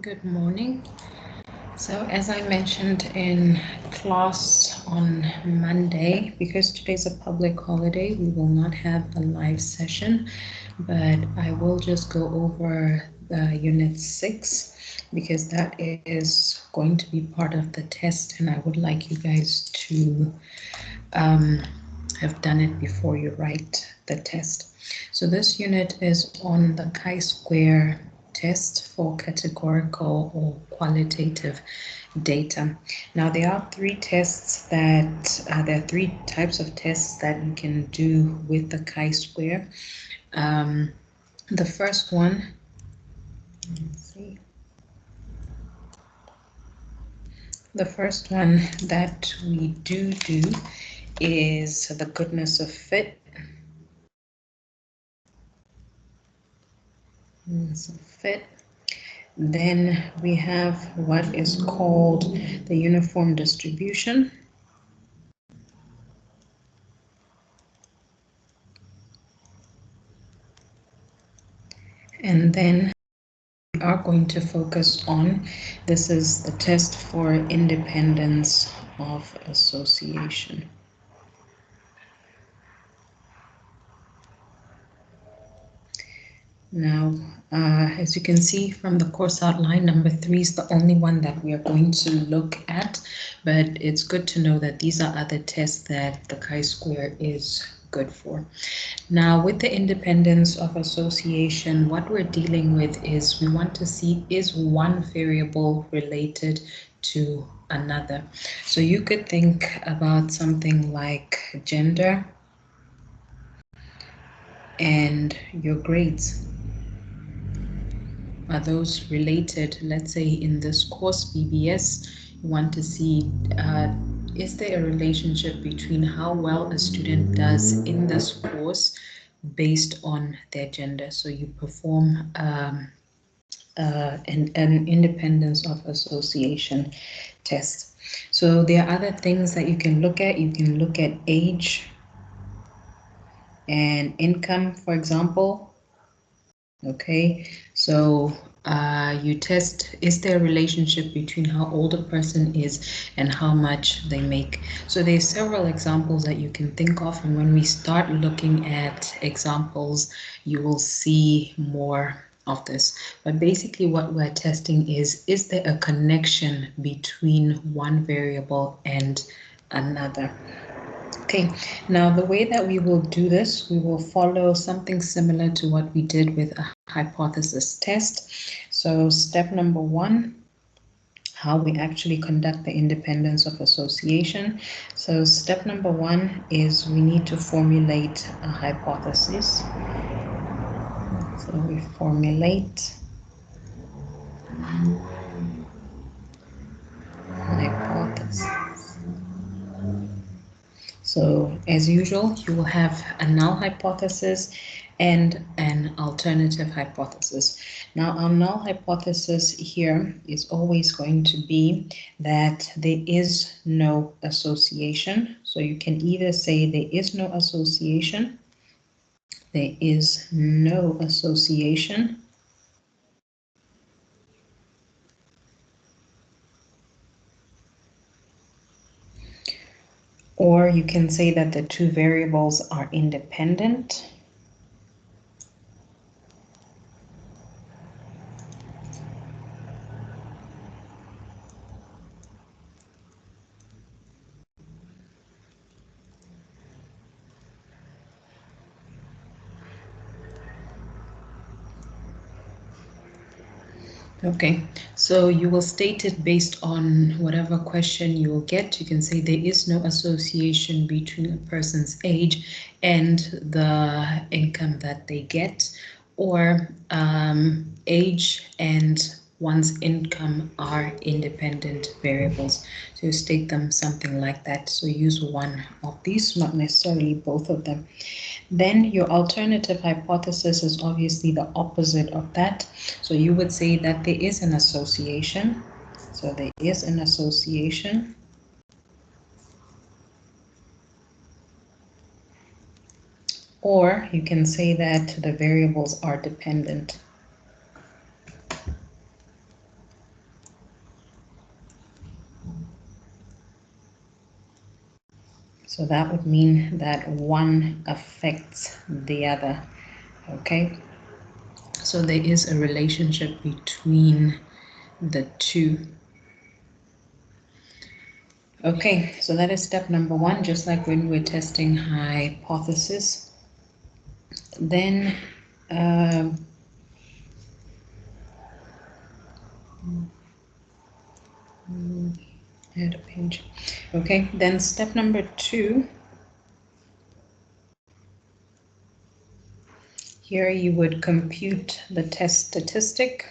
Good morning. So as I mentioned in class on Monday, because today's a public holiday, we will not have a live session, but I will just go over the Unit 6 because that is going to be part of the test, and I would like you guys to have done it before you write the test. So this unit is on the chi-square test for categorical or qualitative data. Now there are three tests that there are three types of tests that you can do with the chi-square. The first one, let's see. The first one that we do is the goodness of fit. Fit. Then we have what is called the uniform distribution. And then we are going to focus on, this is the test for independence of association. Now, as you can see from the course outline, number 3 is the only one that we are going to look at, but it's good to know that these are other tests that the chi-square is good for. Now, with the independence of association, what we're dealing with is we want to see, is one variable related to another? So you could think about something like gender and your grades. Are those related? Let's say in this course BBS, you want to see is there a relationship between how well a student does in this course based on their gender? So you perform an independence of association test. So there are other things that you can look at. You can look at age and income, for example. Okay, so you test, is there a relationship between how old a person is and how much they make? So there's several examples that you can think of, and when we start looking at examples, you will see more of this. But basically what we're testing is there a connection between one variable and another? Okay, now the way that we will do this, we will follow something similar to what we did with a hypothesis test. So step number 1, how we actually conduct the independence of association. So step number 1 is we need to formulate a hypothesis. So we formulate hypothesis. So as usual, you will have a null hypothesis and an alternative hypothesis. Now our null hypothesis here is always going to be that there is no association. So you can either say there is no association, there is no association, or you can say that the two variables are independent. Okay, so you will state it based on whatever question you will get. You can say there is no association between a person's age and the income that they get, or age and one's income are independent variables. So you state them something like that. So use one of these, not necessarily both of them. Then your alternative hypothesis is obviously the opposite of that. So you would say that there is an association. So there is an association. Or you can say that the variables are dependent. So that would mean that one affects the other. Okay, so there is a relationship between the two. Okay, so that is step number one, just like when we're testing hypothesis. Then add a page. Okay, then step number two, here you would compute the test statistic.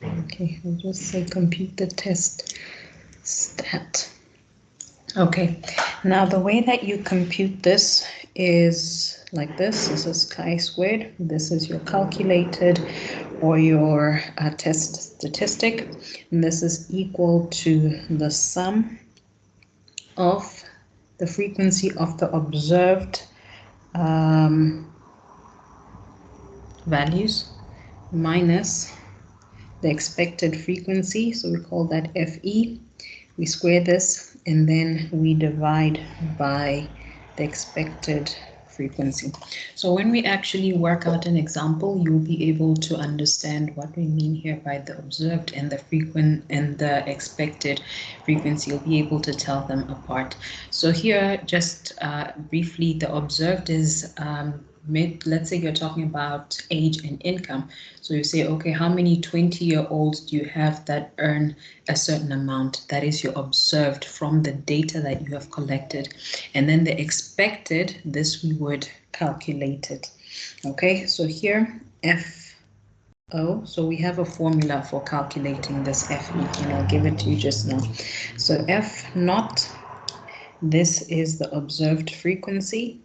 Okay, I'll just say compute the test stat. Okay, now the way that you compute this is like this. This is chi-squared. This is your calculated or your test statistic. And this is equal to the sum of the frequency of the observed values minus the expected frequency. So we call that FE. We square this and then we divide by the expected frequency. So when we actually work out an example, you'll be able to understand what we mean here by the observed and the frequent and the expected frequency. You'll be able to tell them apart. So here, just briefly, the observed is let's say you're talking about age and income. So you say, okay, how many 20-year-olds do you have that earn a certain amount? That is your observed from the data that you have collected. And then the expected, this we would calculate it. Okay, so here FO, so we have a formula for calculating this FE, and I'll give it to you just now. So F naught, this is the observed frequency.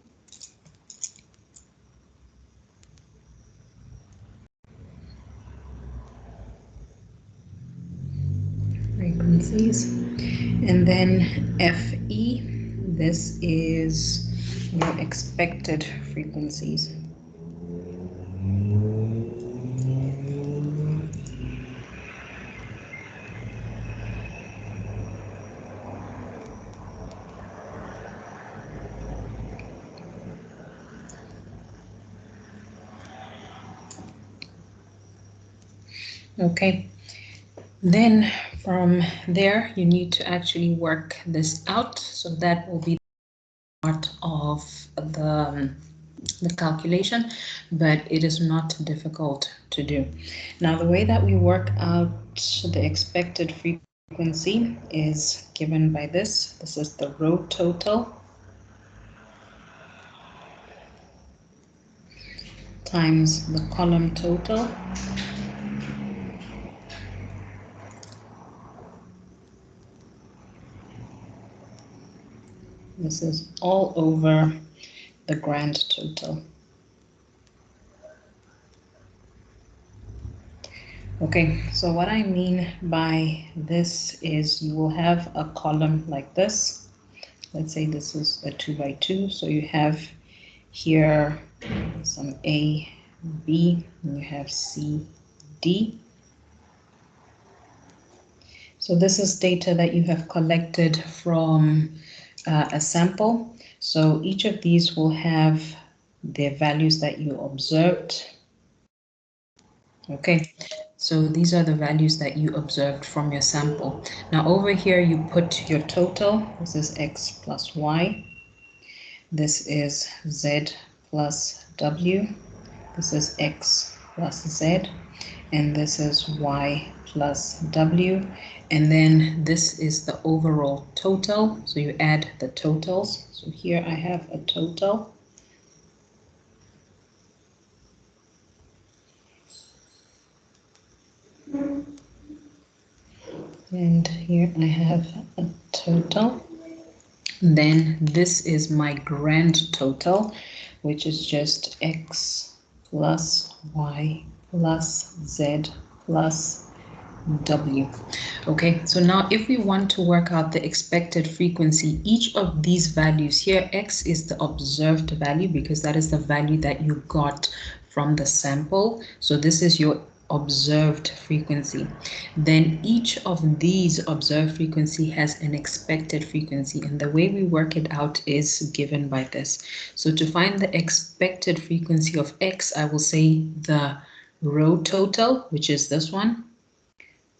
And then FE, this is your expected frequencies. Okay, then from there you need to actually work this out. So that will be part of the calculation, but it is not difficult to do. Now the way that we work out the expected frequency is given by this. This is the row total times the column total this is all over the grand total. Okay, so what I mean by this is you will have a column like this. Let's say this is a 2 by 2, so you have here some A, B, and you have C, D. So this is data that you have collected from a sample. So each of these will have their values that you observed. Okay, so these are the values that you observed from your sample. Now over here you put your total. This is X plus Y. This is Z plus W. This is X plus Z. And this is Y plus W. And then this is the overall total. So you add the totals. So here I have a total. And here I have a total. Then this is my grand total, which is just X plus Y plus Z plus W. Okay, so now if we want to work out the expected frequency, each of these values here, x is the observed value because that is the value that you got from the sample. So this is your observed frequency. Then each of these observed frequency has an expected frequency, and the way we work it out is given by this. So to find the expected frequency of x, I will say the row total, which is this one.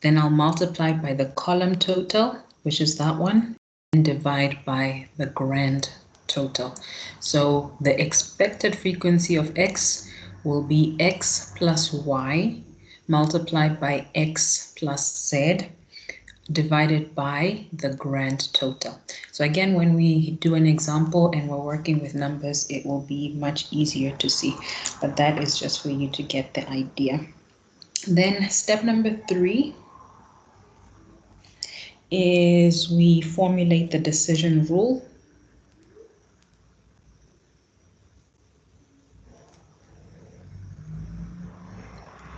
Then I'll multiply by the column total, which is that one, and divide by the grand total. So the expected frequency of x will be x plus y multiplied by x plus z divided by the grand total. So again, when we do an example and we're working with numbers, it will be much easier to see, but that is just for you to get the idea. Then step number 3 is we formulate the decision rule.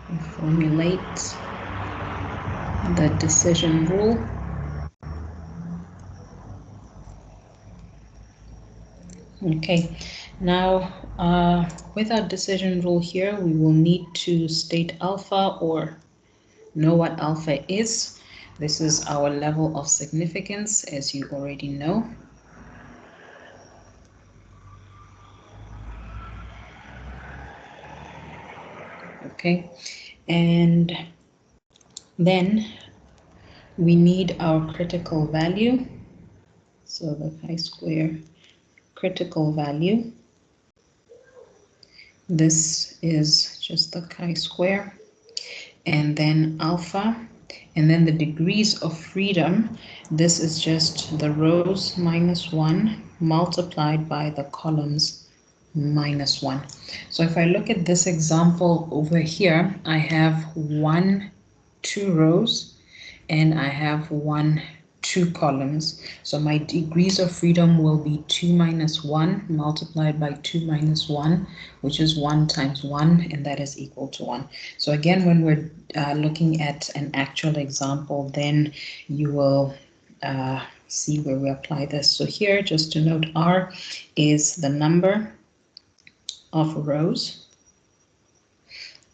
We formulate the decision rule. Okay, now with our decision rule here, we will need to state alpha or know what alpha is. This is our level of significance, as you already know. Okay, and then we need our critical value. So the chi-square critical value. This is just the chi-square, and then alpha, and then the degrees of freedom. This is just the rows minus 1 multiplied by the columns minus 1. So if I look at this example over here, I have 2 rows and I have 2 columns. So my degrees of freedom will be 2 minus 1 multiplied by 2 minus 1, which is 1 times 1, and that is equal to 1. So again, when we're looking at an actual example, then you will see where we apply this. So here, just to note, R is the number of rows,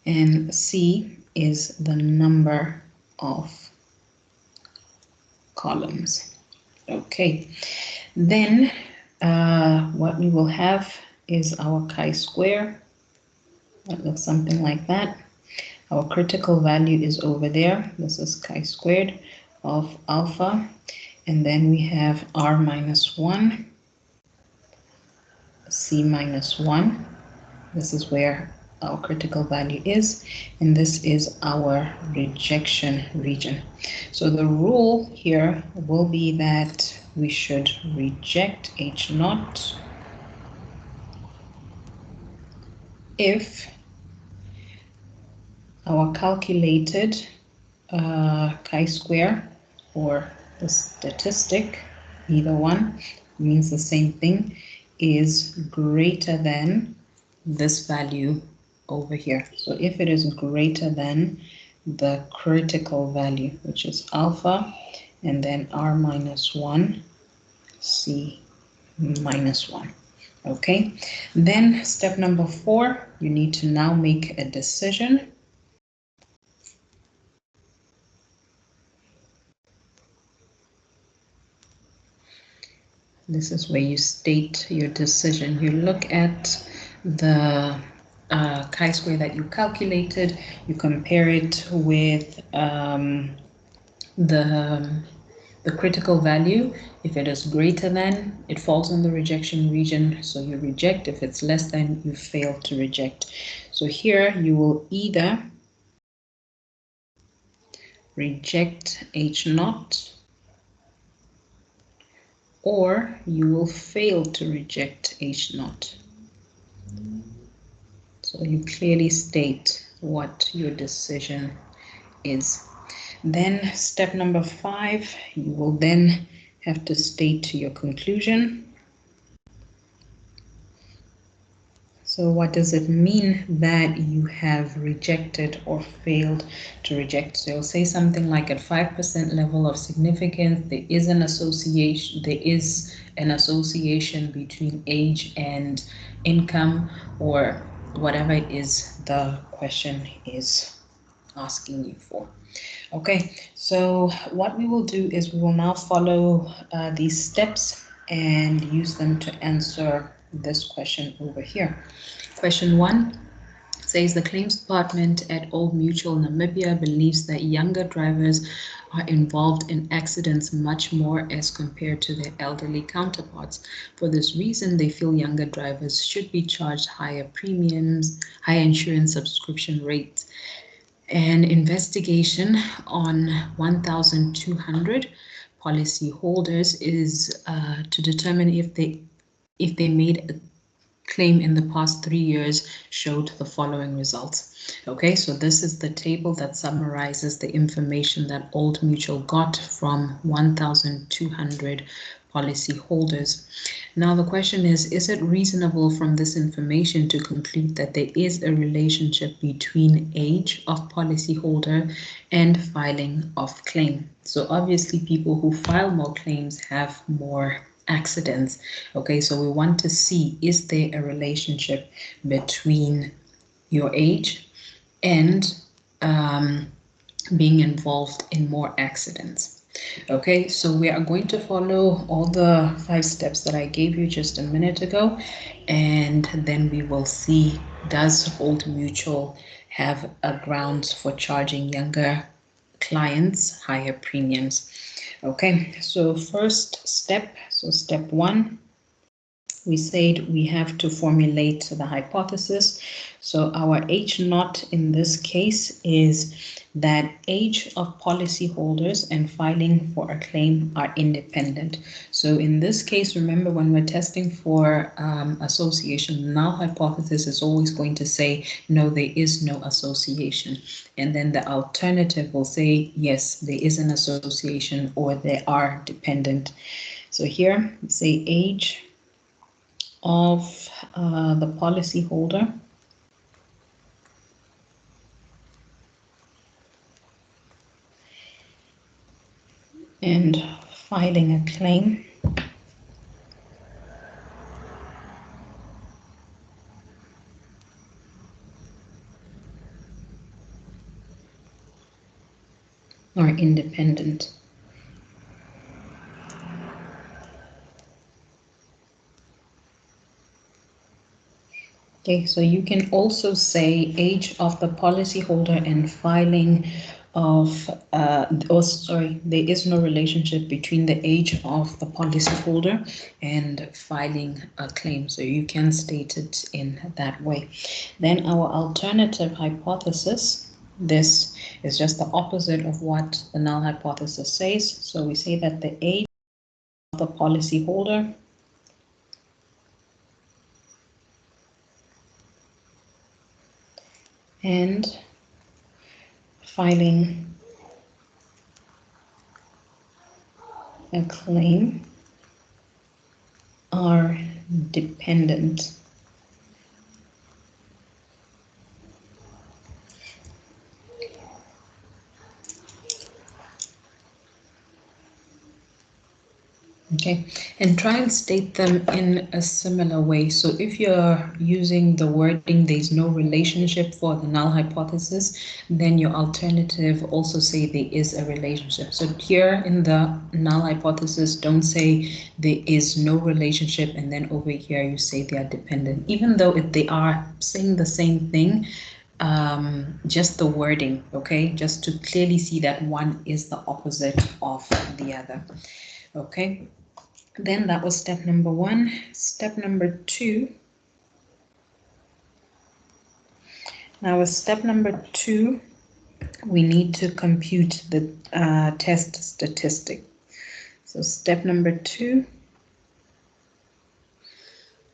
and C is the number of columns. Okay, then what we will have is our chi-square. That looks something like that. Our critical value is over there. This is chi-squared of alpha, and then we have R minus 1, C minus 1. This is where our critical value is, and this is our rejection region. So the rule here will be that we should reject H naught if our calculated chi-square or the statistic, either one means the same thing, is greater than this value over here. So if it is greater than the critical value, which is alpha, and then R minus 1, C minus 1. Okay, then step number 4, you need to now make a decision. This is where you state your decision. You look at the chi-square that you calculated, you compare it with the critical value. If it is greater than, it falls in the rejection region, so you reject. If it's less than, you fail to reject. So here you will either reject H naught, or you will fail to reject H naught. So you clearly state what your decision is. Then step number 5, you will then have to state your conclusion. So So what does it mean that you have rejected or failed to reject? So you'll say something like, at 5% level of significance, there is an association between age and income, or whatever it is the question is asking you for. Okay, so what we will do is we will now follow these steps and use them to answer this question over here. Question 1 says, the claims department at Old Mutual Namibia believes that younger drivers are involved in accidents much more as compared to their elderly counterparts. For this reason, they feel younger drivers should be charged higher premiums, higher insurance subscription rates. An investigation on 1,200 policyholders is to determine if they made a claim in the past 3 years showed the following results. Okay, so this is the table that summarizes the information that Old Mutual got from 1,200 policyholders. Now the question is it reasonable from this information to conclude that there is a relationship between age of policyholder and filing of claim? So obviously people who file more claims have more accidents. Okay, so we want to see, is there a relationship between your age and being involved in more accidents? Okay, so we are going to follow all the 5 steps that I gave you just a minute ago, and then we will see, does Old Mutual have a grounds for charging younger clients higher premiums? Okay, so first step, so step 1, we said we have to formulate the hypothesis. So our H naught in this case is that age of policyholders and filing for a claim are independent. So in this case, remember when we're testing for association, null hypothesis is always going to say, no, there is no association. And then the alternative will say, yes, there is an association, or they are dependent. So here, say age of the policyholder and filing a claim are independent. Okay, so you can also say age of the policyholder and filing of, there is no relationship between the age of the policyholder and filing a claim. So you can state it in that way. Then our alternative hypothesis, this is just the opposite of what the null hypothesis says. So we say that the age of the policyholder and filing a claim are dependent. Okay, and try and state them in a similar way. So if you're using the wording, there's no relationship for the null hypothesis, then your alternative also say there is a relationship. So here in the null hypothesis, don't say there is no relationship, and then over here you say they are dependent, even though they are saying the same thing, just the wording, okay, just to clearly see that one is the opposite of the other. Okay, then that was step number 1. Step number 2. Now with step number 2, we need to compute the test statistic. So step number 2,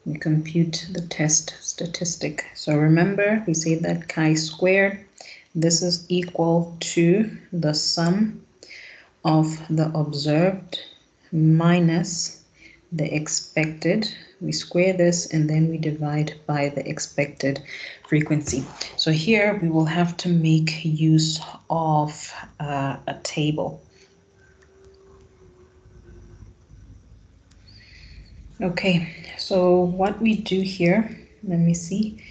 we compute the test statistic. So remember, we say that chi-squared, this is equal to the sum of the observed minus the expected we square this, and then we divide by the expected frequency. So here we will have to make use of a table. Okay, so what we do here, let me see.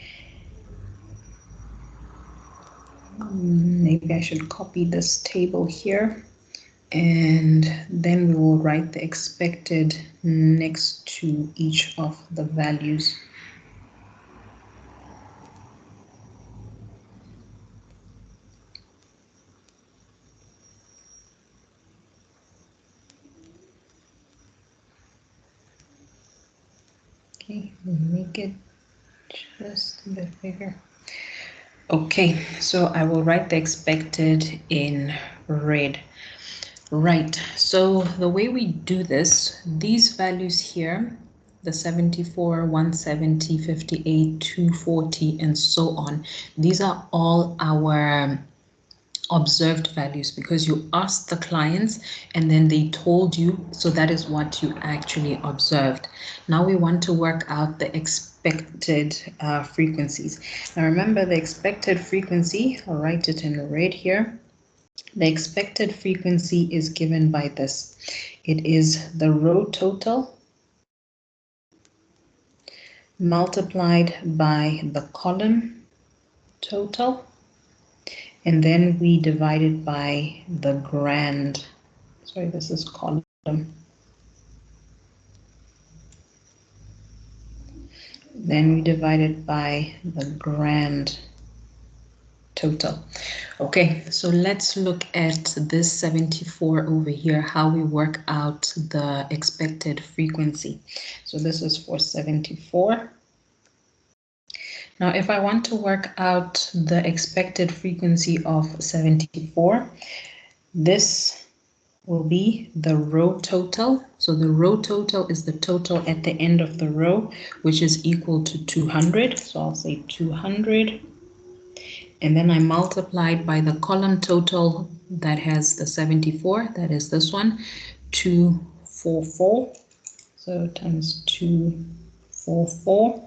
Maybe I should copy this table here, and then we will write the expected next to each of the values. Okay, we'll make it just a bit bigger. Okay, so I will write the expected in red. Right, so the way we do this, these values here, the 74, 170, 58, 240, and so on, these are all our observed values because you asked the clients and then they told you, so that is what you actually observed. Now we want to work out the expected frequencies. Now remember the expected frequency, I'll write it in red here. The expected frequency is given by this. It is the row total multiplied by the column total, and then we divide it by the grand, sorry, this is column. Then we divide it by the grand total. Okay, so let's look at this 74 over here, how we work out the expected frequency. So this is for 74. Now, if I want to work out the expected frequency of 74, this will be the row total. So the row total is the total at the end of the row, which is equal to 200. So I'll say 200. And then I multiplied by the column total that has the 74, that is this one, 244. So times 244.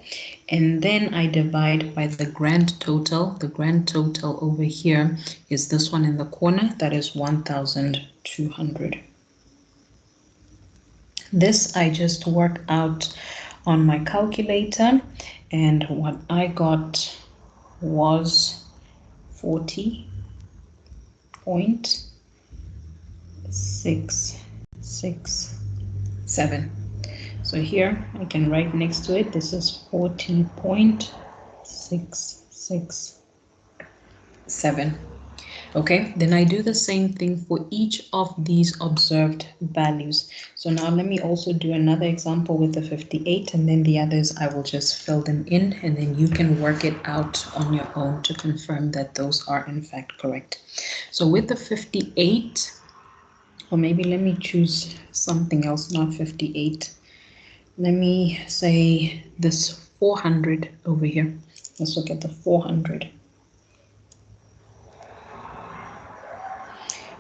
And then I divide by the grand total. The grand total over here is this one in the corner, that is 1,200. This I just worked out on my calculator, and what I got was 40.667. So here I can write next to it, this is 40.667. Okay, then I do the same thing for each of these observed values. So now let me also do another example with the 58, and then the others I will just fill them in, and then you can work it out on your own to confirm that those are in fact correct. So with the 58, or maybe let me choose something else, not 58. Let me say this 400 over here. Let's look at the 400.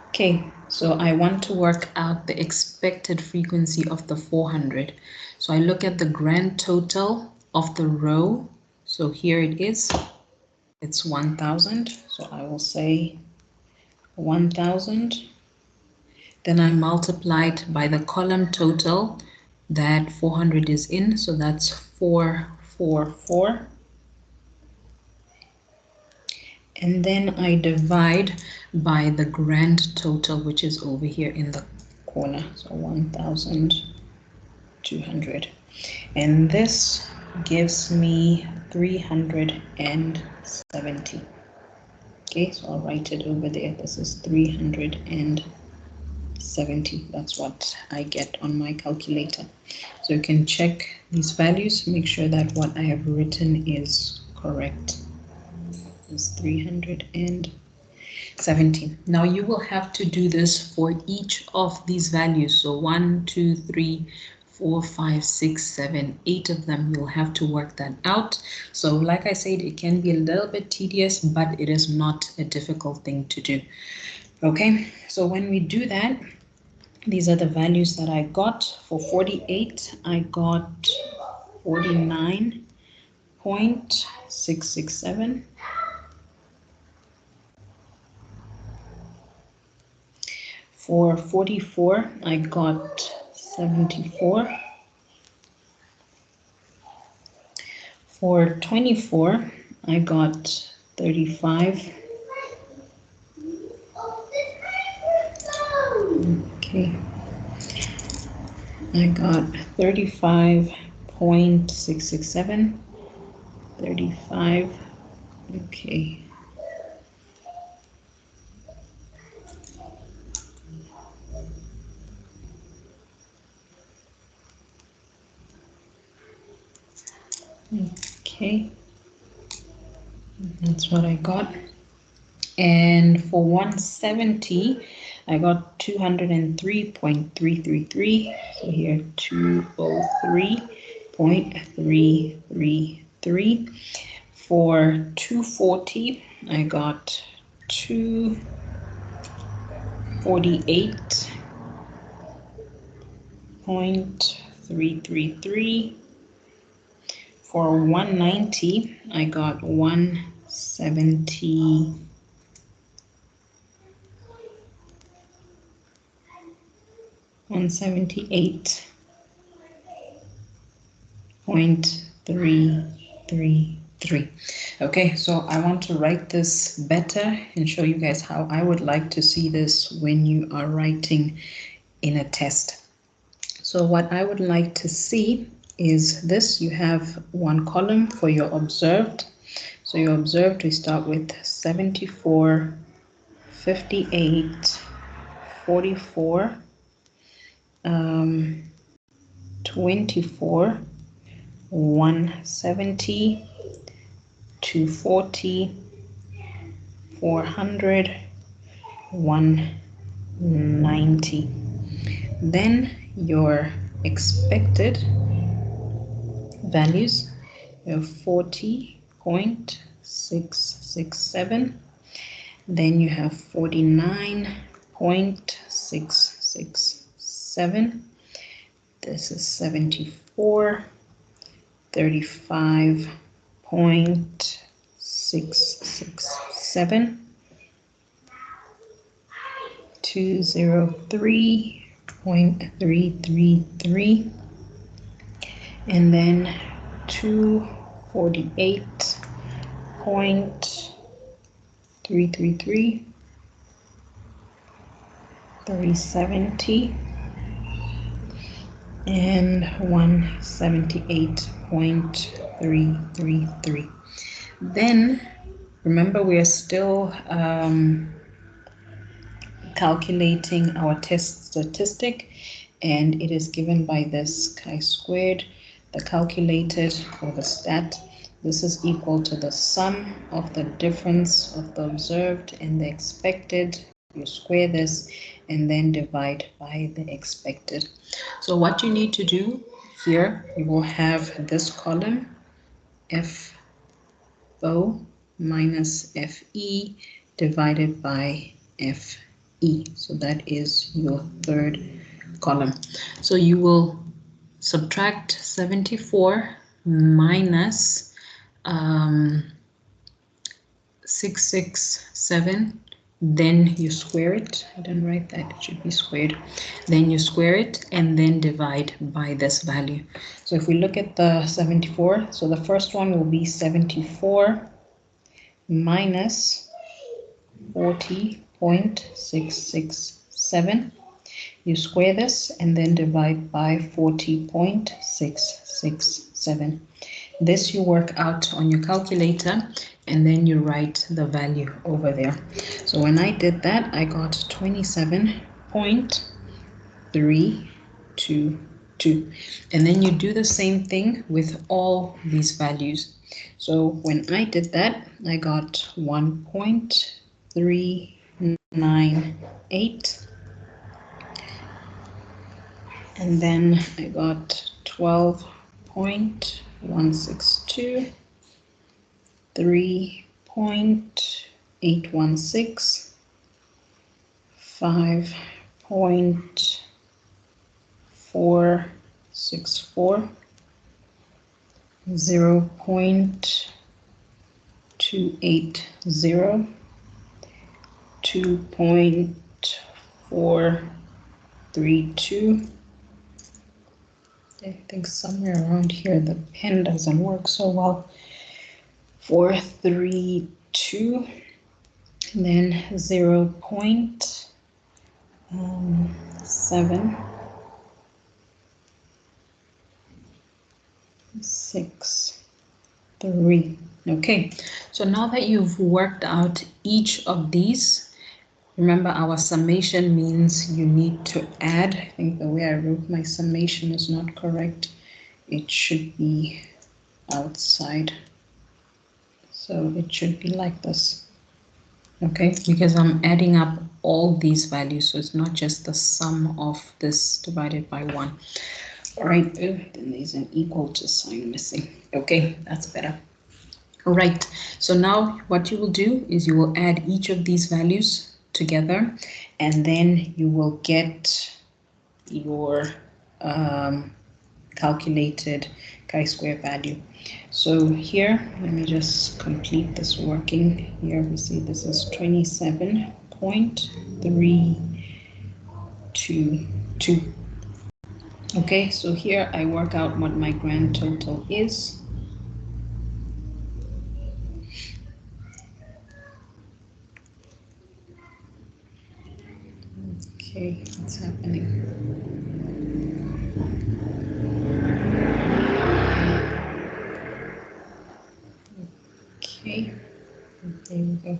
Okay, so I want to work out the expected frequency of the 400. So I look at the grand total of the row. So here it is, it's 1,000. So I will say 1,000. Then I multiplied by the column total that 400 is in. So that's 444. And then I divide by the grand total, which is over here in the corner, so 1,200. And this gives me 370. Okay, so I'll write it over there. This is 370. That's what I get on my calculator. So you can check these values, make sure that what I have written is correct. Is 370. Now you will have to do this for each of these values. So 1, 2, 3, 4, 5, 6, 7, 8 of them. You'll have to work that out. So like I said, it can be a little bit tedious, but it is not a difficult thing to do. Okay, so when we do that, these are the values that I got. For 48, I got 49.667. For 44, I got 74. For 24, I got 35. Okay. I got 35.667. 35. Okay. Okay. That's what I got. And for 170, I got 203.333. So here 203.333. For 240, I got 248.333. For 190, I got 178.333. Okay, so I want to write this better and show you guys how I would like to see this when you are writing in a test. So what I would like to see is this. You have one column for your observed. So your observed, we start with 74, 58, 44, 24, 170, 240, 400, 190. Then your expected values, you have 40.667. Then you have 49.667. This is 74. 35.667. 203.333. And then 248.333. 370. And 178.333. Then remember, we are still calculating our test statistic, and it is given by this chi-squared, the calculated, or the stat. This is equal to the sum of the difference of the observed and the expected. You square this and then divide by the expected. So what you need to do here, you will have this column, FO minus FE divided by FE. So that is your third column. So you will subtract 74 minus 667, then you square it. I didn't write that, it should be squared. Then you square it and then divide by this value. So if we look at the 74, so the first one will be 74 minus 40.667. You square this and then divide by 40.667. This you work out on your calculator and then you write the value over there. So when I did that, I got 27.322. And then you do the same thing with all these values. So when I did that, I got 1.398. And then I got 12.162, 3.816, 5.464, 0.280, 2.432. I think somewhere around here the pen doesn't work so well. 432, and then 0.763. Okay, so now that you've worked out each of these, remember our summation means you need to add. I think the way I wrote my summation is not correct. It should be outside. So it should be like this. Okay, because I'm adding up all these values, so it's not just the sum of this divided by 1. All right, then there's an equal to sign missing. Okay, that's better. All right, so now what you will do is you will add each of these values together, and then you will get your calculated chi-square value. So here, let me just complete this working. Here we see this is 27.322. Okay, so here I work out what my grand total is. Okay, what's happening? Okay, there we go.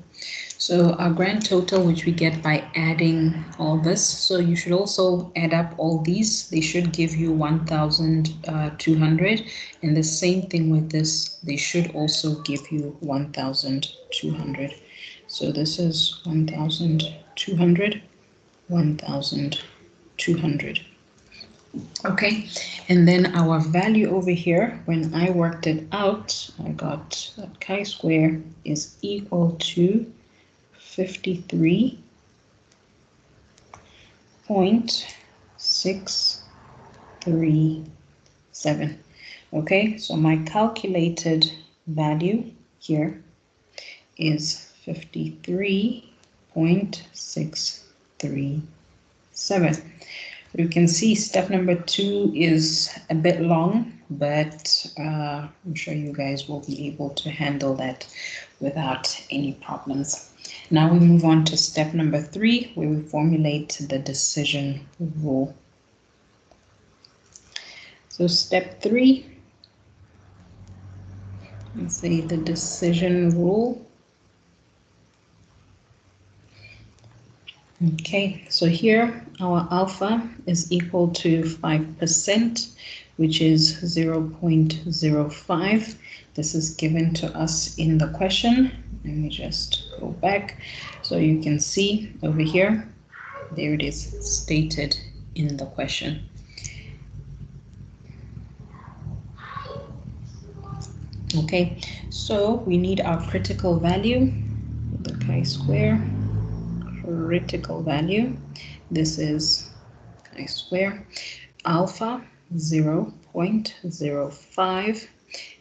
So our grand total, which we get by adding all this, so you should also add up all these. They should give you 1,200, and the same thing with this, they should also give you 1,200. So this is 1,200, 1,200. Okay, and then our value over here, when I worked it out, I got that chi-square is equal to 53.637. Okay, so my calculated value here is 53.637. You can see step number 2 is a bit long, but I'm sure you guys will be able to handle that without any problems. Now we move on to step number 3, where we formulate the decision rule. So step 3, let's say the decision rule. Okay, so here our alpha is equal to 5%, which is 0.05. This is given to us in the question. Let me just go back so you can see over here. There it is stated in the question. Okay, so we need our critical value, the chi-square. Critical value, this is chi-square, alpha 0.05,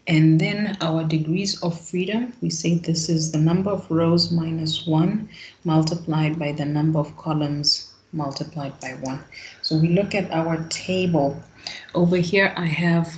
and then our degrees of freedom, we say this is the number of rows minus 1 multiplied by the number of columns multiplied by 1. So we look at our table. Over here I have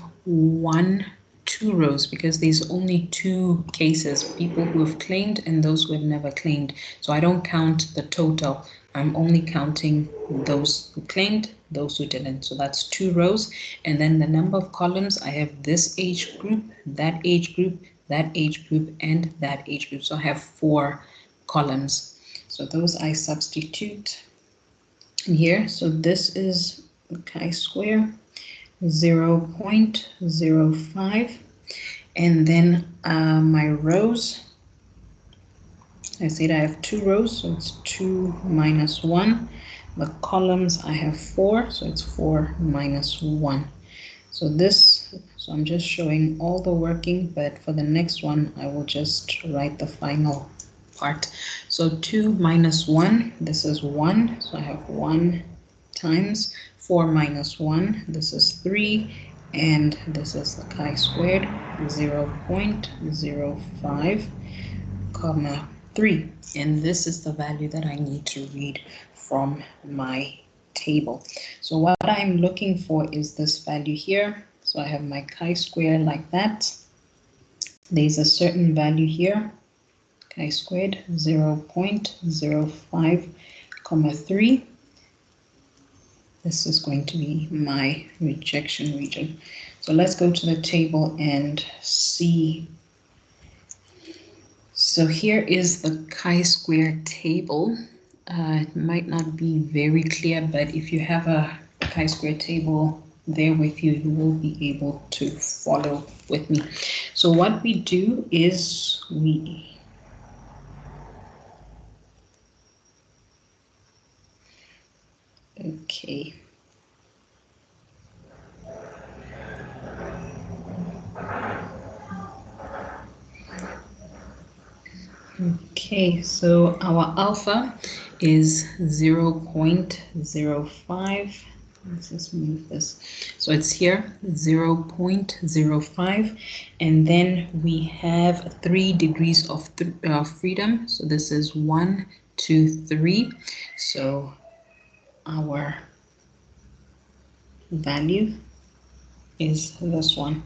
2 rows because there's only 2 cases, people who have claimed and those who have never claimed. So I don't count the total. I'm only counting those who claimed, those who didn't. So that's 2 rows. And then the number of columns, I have this age group, that age group, that age group, and that age group. So I have 4 columns. So those I substitute in here. So this is the chi-square 0.05, and then my rows, I said I have 2 rows, so it's 2 minus 1. The columns I have 4, so it's 4 minus 1. So I'm just showing all the working, but for the next one I will just write the final part. So 2 minus 1, this is 1, so I have 1 times 4 minus 1, this is 3, and this is the chi-squared, 0.05, comma 3. And this is the value that I need to read from my table. So what I'm looking for is this value here. So I have my chi-squared like that. There's a certain value here, chi-squared, 0.05, comma 3. This is going to be my rejection region. So let's go to the table and see. So here is the chi-square table. It might not be very clear, but if you have a chi-square table there with you, you will be able to follow with me. So what we do is okay. Okay, so our alpha is 0.05. Let's just move this. So it's here, 0.05. And then we have 3 degrees of freedom. So this is 1, 2, 3. So our value is this one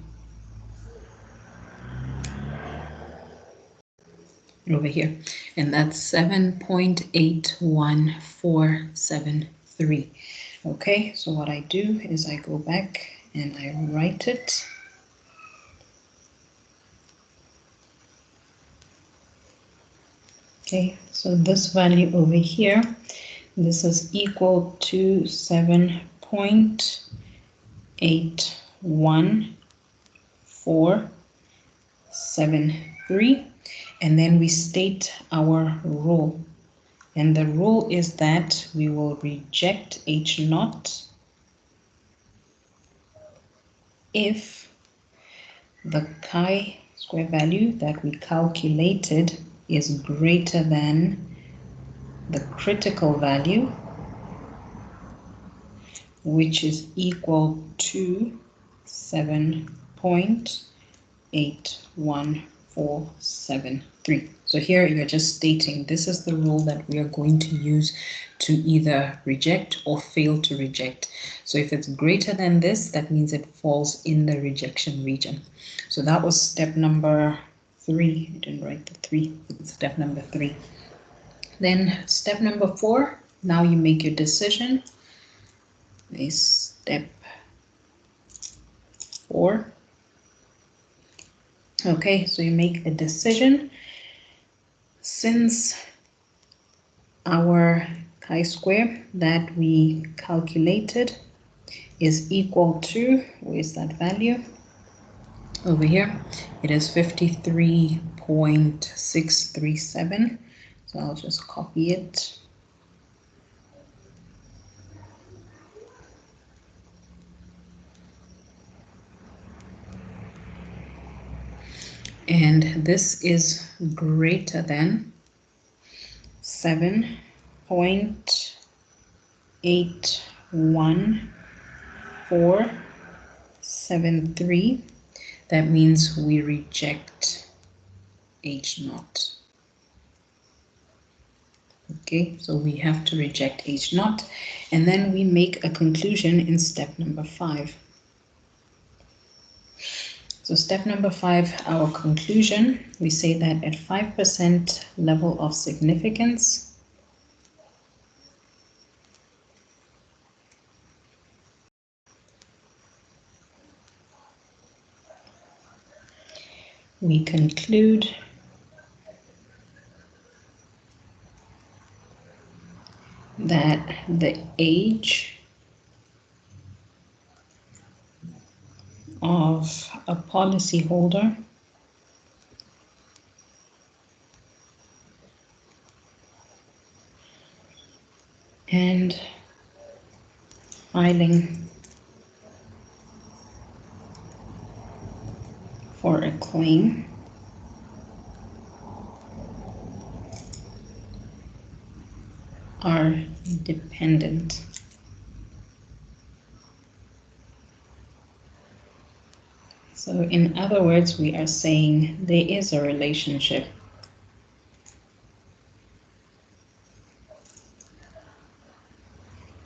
over here, and that's 7.81473. Okay, so what I do is I go back and I write it. Okay, so this value over here, this is equal to 7.81473, and then we state our rule. And the rule is that we will reject H naught if the chi-square value that we calculated is greater than the critical value, which is equal to 7.81473. So here you're just stating this is the rule that we are going to use to either reject or fail to reject. So if it's greater than this, that means it falls in the rejection region. So that was step number 3. I didn't write the 3. It's step number 3. Then step number 4, now you make your decision. Is step 4. Okay, so you make a decision. Since our chi-square that we calculated is equal to, where's that value? Over here, it is 53.637. So I'll just copy it. And this is greater than 7.81473. That means we reject H naught. Okay, so we have to reject H naught, and then we make a conclusion in step number 5. So step number 5, our conclusion, we say that at 5% level of significance, we conclude that the age of a policyholder and filing for a claim are dependent. So in other words, we are saying there is a relationship.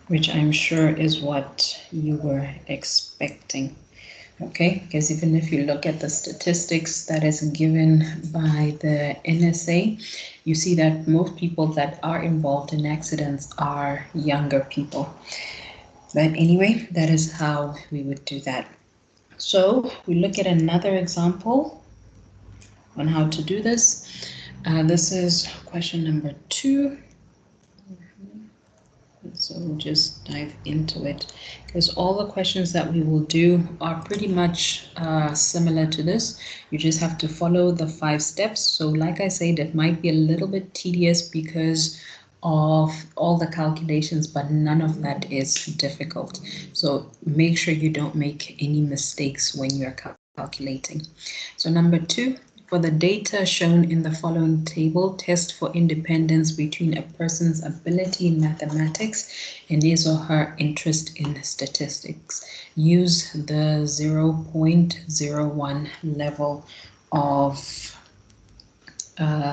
Which I'm sure is what you were expecting. Okay, because even if you look at the statistics that is given by the NSA, you see that most people that are involved in accidents are younger people. But anyway, that is how we would do that. So we look at another example on how to do this. This is question number 2. So we'll just dive into it because all the questions that we will do are pretty much similar to this. You just have to follow the 5 steps. So like I said, it might be a little bit tedious because of all the calculations, but none of that is difficult. So make sure you don't make any mistakes when you're calculating. So number 2, for the data shown in the following table, test for independence between a person's ability in mathematics and his or her interest in statistics. Use the 0.01 level of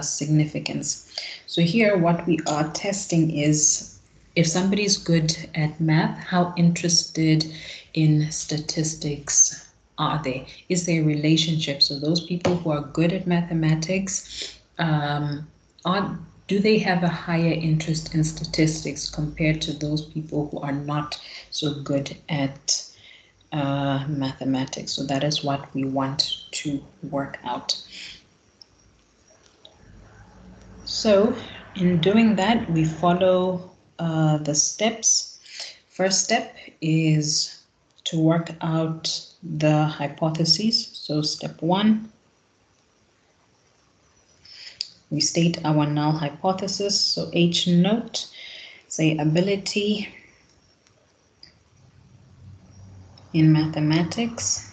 significance. So here what we are testing is if somebody's good at math, how interested in statistics are they? Is there a relationship? So those people who are good at mathematics, do they have a higher interest in statistics compared to those people who are not so good at mathematics? So that is what we want to work out. So in doing that, we follow the steps. First step is to work out the hypotheses. So step 1, we state our null hypothesis. So H note, say ability in mathematics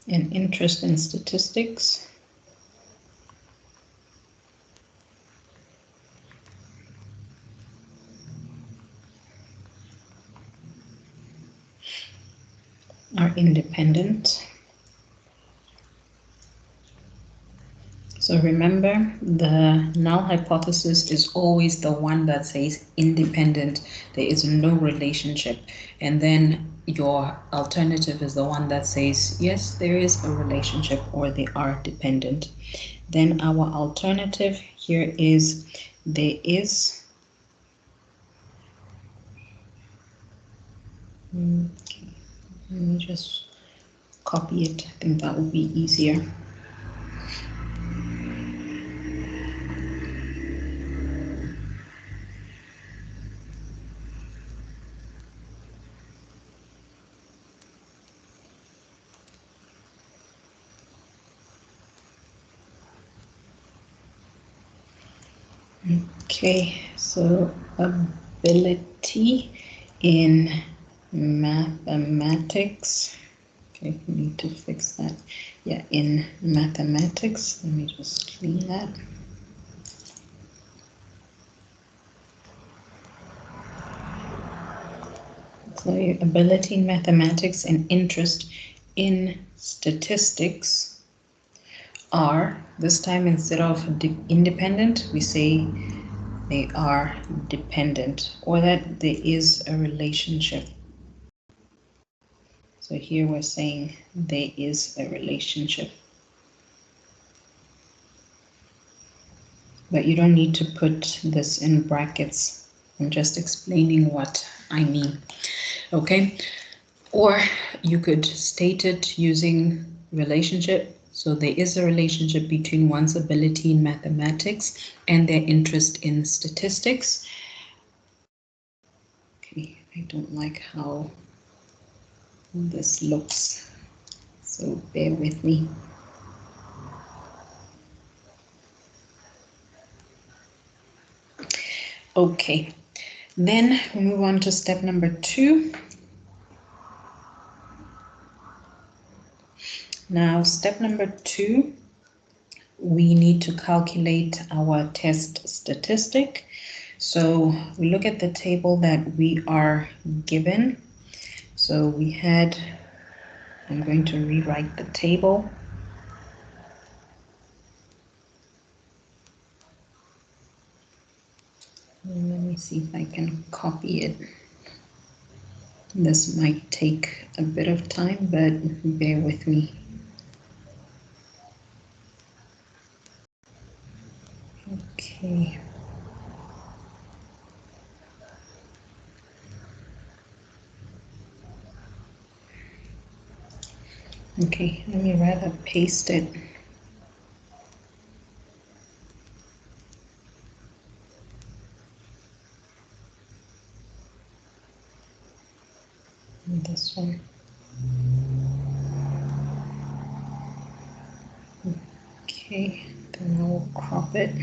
and interest in statistics. Are independent. So remember, the null hypothesis is always the one that says independent, there is no relationship. And then your alternative is the one that says, yes, there is a relationship or they are dependent. Then our alternative here is there is. Okay, let me just copy it. I think that would be easier. Okay, so ability in mathematics. Okay, we need to fix that. Yeah, in mathematics. Let me just clean that. So your ability in mathematics and interest in statistics are, this time instead of independent, we say they are dependent, or that there is a relationship. So here we're saying there is a relationship. But you don't need to put this in brackets. I'm just explaining what I mean. Okay, or you could state it using relationship. So there is a relationship between one's ability in mathematics and their interest in statistics. Okay, I don't like how this looks, so bear with me. Okay, then we move on to step number 2. Now, step number 2, we need to calculate our test statistic. So we look at the table that we are given. So we had, I'm going to rewrite the table. Let me see if I can copy it. This might take a bit of time, but bear with me. Okay. Okay, let me rather paste it. This one. Okay, then I will crop it.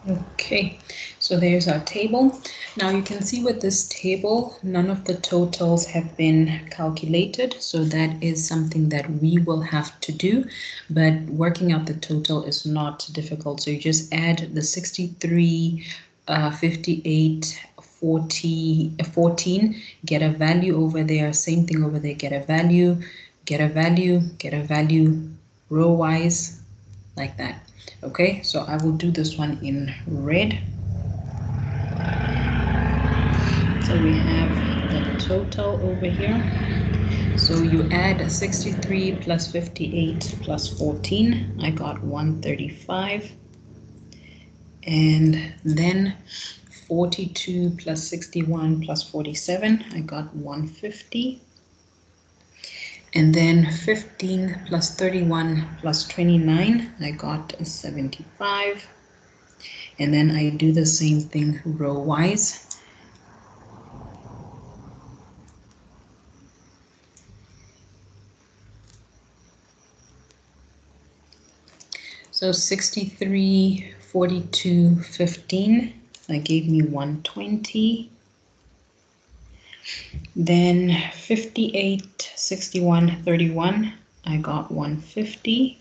Okay, so there's our table. Now you can see with this table, none of the totals have been calculated. So that is something that we will have to do, but working out the total is not difficult. So you just add the 63, 58, 40, 14, get a value over there, same thing over there, get a value, get a value, get a value, row wise, like that. Okay, so I will do this one in red. So we have the total over here. So you add 63 plus 58 plus 14. I got 135. And then 42 plus 61 plus 47. I got 150. And then 15 plus 31 plus 29. I got 75. And then I do the same thing row wise. So 63, 42, 15, that gave me 120. Then 58, 61, 31, I got 150.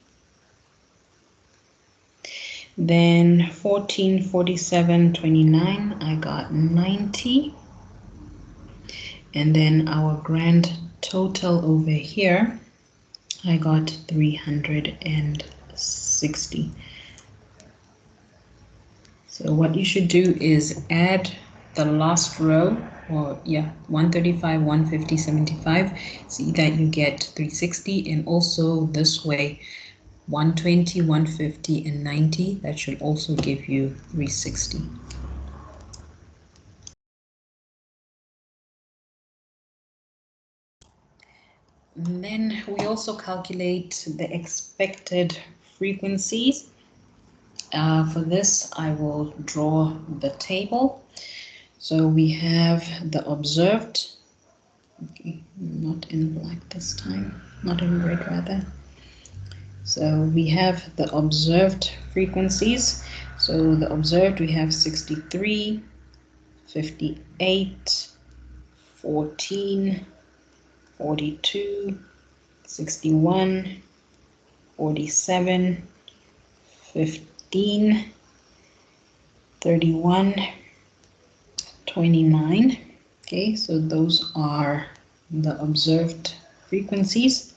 Then 14, 47, 29, I got 90. And then our grand total over here, I got 360. So what you should do is add the last row, or yeah, 135, 150, 75. See that you get 360, and also this way 120, 150, and 90. That should also give you 360. And then we also calculate the expected frequencies. For this, I will draw the table. So we have the observed, okay, not in black this time, not in red rather. So we have the observed frequencies. So the observed, we have 63, 58, 14, 42, 61, 47, 15, 31, 29. Okay, so those are the observed frequencies.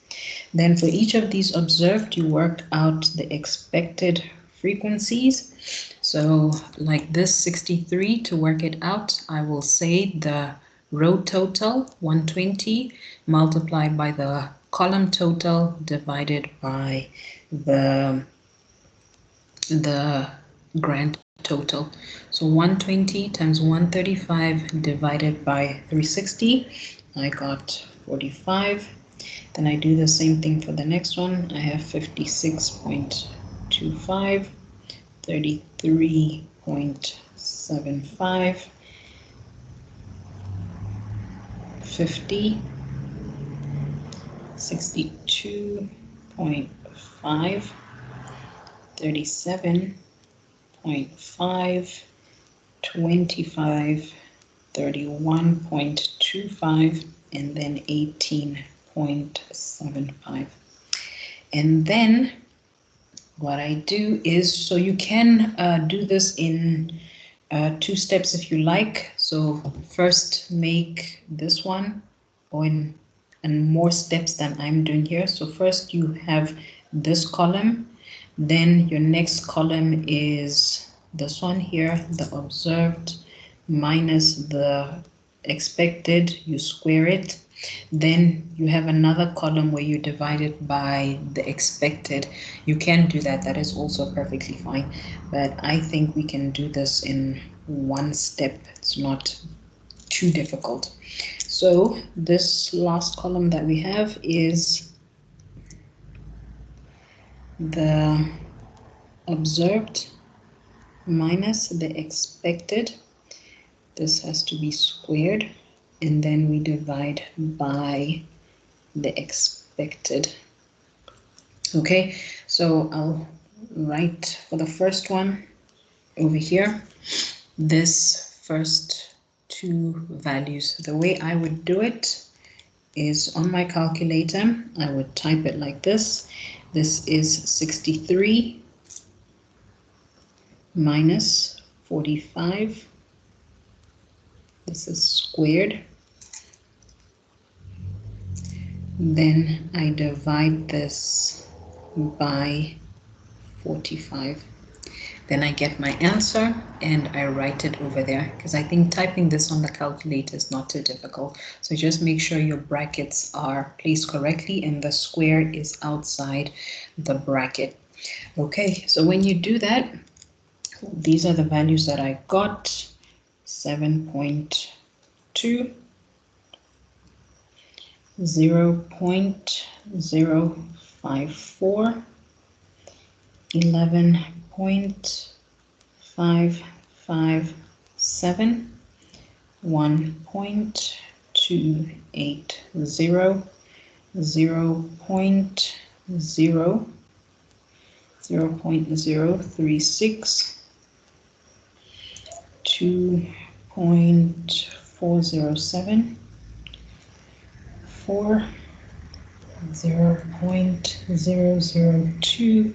Then for each of these observed, you work out the expected frequencies. So like this 63, to work it out, I will say the row total 120 multiplied by the column total divided by the grand total. So 120 times 135 divided by 360, I got 45. Then I do the same thing for the next one. I have 56.25, 33.75, 50, 62.5, 37.5, 25, 31.25, and then 18.75. And then what I do is, so you can do this in 2 steps if you like. So first make this one, or in more steps than I'm doing here. So first you have this column, then your next column is this one here, the observed minus the expected, you square it. Then you have another column where you divide it by the expected. You can do that, that is also perfectly fine, but I think we can do this in one step. It's not too difficult. So this last column that we have is the observed minus the expected. This has to be squared, and then we divide by the expected. Okay, so I'll write for the first one over here, this first 2 values. The way I would do it is on my calculator, I would type it like this. This is 63 minus 45. This is squared. Then I divide this by 45. Then I get my answer and I write it over there, because I think typing this on the calculator is not too difficult. So just make sure your brackets are placed correctly and the square is outside the bracket. Okay, so when you do that, these are the values that I got: 7.2, 0.054, 11.557, 1.280, 0.036, 2.407, 4, 0.002,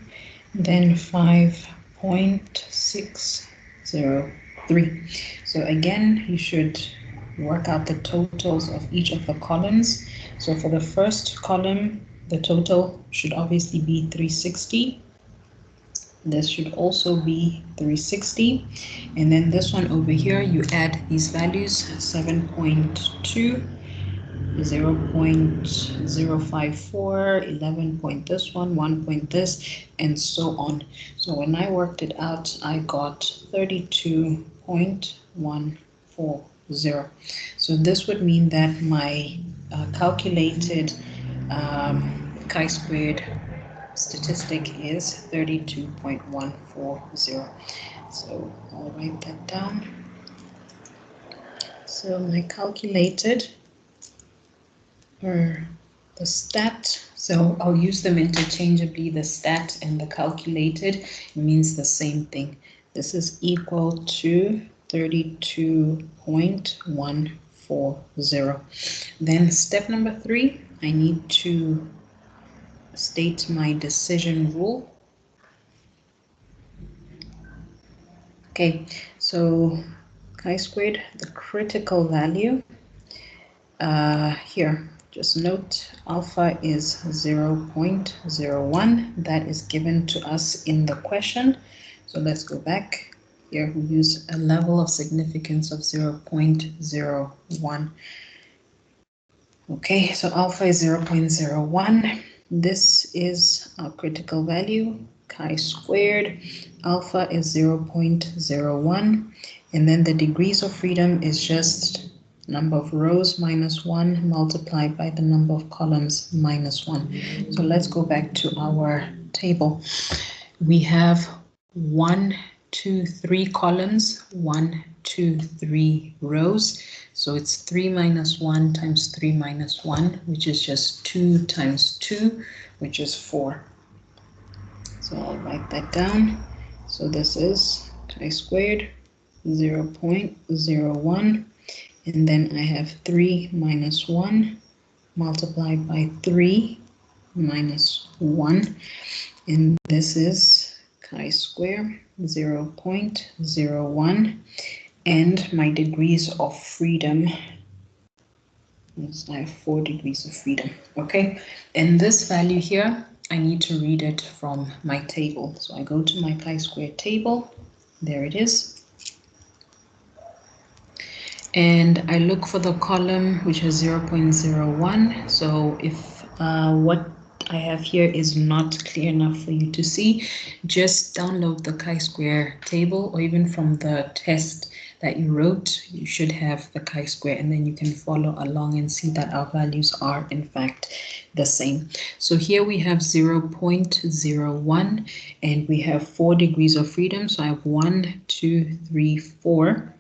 then 5.603. So again, you should work out the totals of each of the columns. So for the first column, the total should obviously be 360. This should also be 360. And then this one over here, you add these values: 7.2, 0.054, 11 point this one, 1 point this, and so on. So when I worked it out, I got 32.140. So this would mean that my calculated chi-squared statistic is 32.140. So I'll write that down. So my calculated, or the stat, so I'll use them interchangeably. The stat and the calculated means the same thing. This is equal to 32.140. Then step number 3, I need to state my decision rule. Okay, so chi-squared, the critical value, here, just note alpha is 0.01. That is given to us in the question. So let's go back. Here we use a level of significance of 0.01. Okay, so alpha is 0.01. This is our critical value, chi-squared. Alpha is 0.01. And then the degrees of freedom is just number of rows minus 1 multiplied by the number of columns minus 1. So let's go back to our table. We have 1, 2, 3 columns, 1, 2, 3 rows. So it's 3 minus 1 times 3 minus 1, which is just 2 times 2, which is 4. So I'll write that down. So this is chi-squared 0.01, and then I have 3 minus 1 multiplied by 3 minus 1, and this is chi-square 0.01, and my degrees of freedom, I have 4 degrees of freedom. Okay, and this value here, I need to read it from my table. So I go to my chi-square table, there it is, and I look for the column which has 0.01. So if what I have here is not clear enough for you to see, just download the chi-square table, or even from the test that you wrote, you should have the chi-square, and then you can follow along and see that our values are in fact the same. So here we have 0.01, and we have 4 degrees of freedom. So I have 1, 2, 3, 4.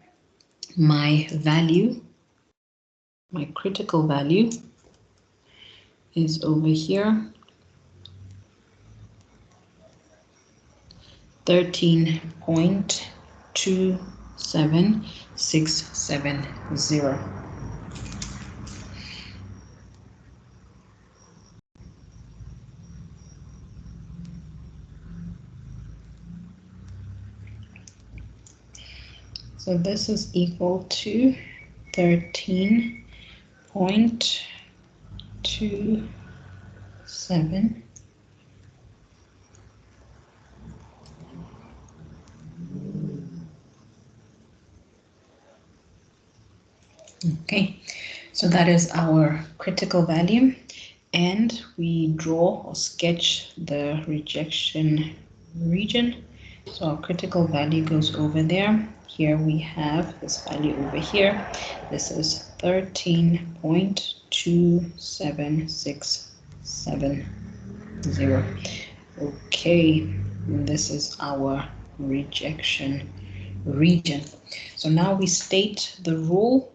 My value, my critical value, is over here, 13.27670. So this is equal to 13.27. Okay, so that is our critical value, and we draw or sketch the rejection region. So our critical value goes over there. Here we have this value over here. This is 13.27670. Okay, and this is our rejection region. So now we state the rule.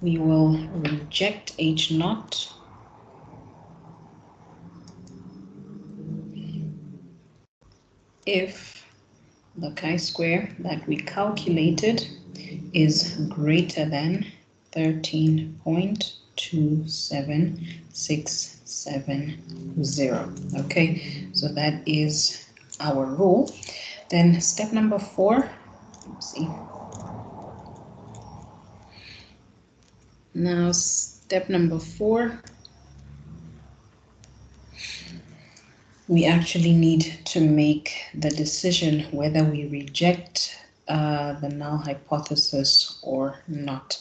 We will reject H naught if the chi-square that we calculated is greater than 13.27670. Okay, so that is our rule. Then step number 4, let's see. Now step number 4, we actually need to make the decision whether we reject the null hypothesis or not.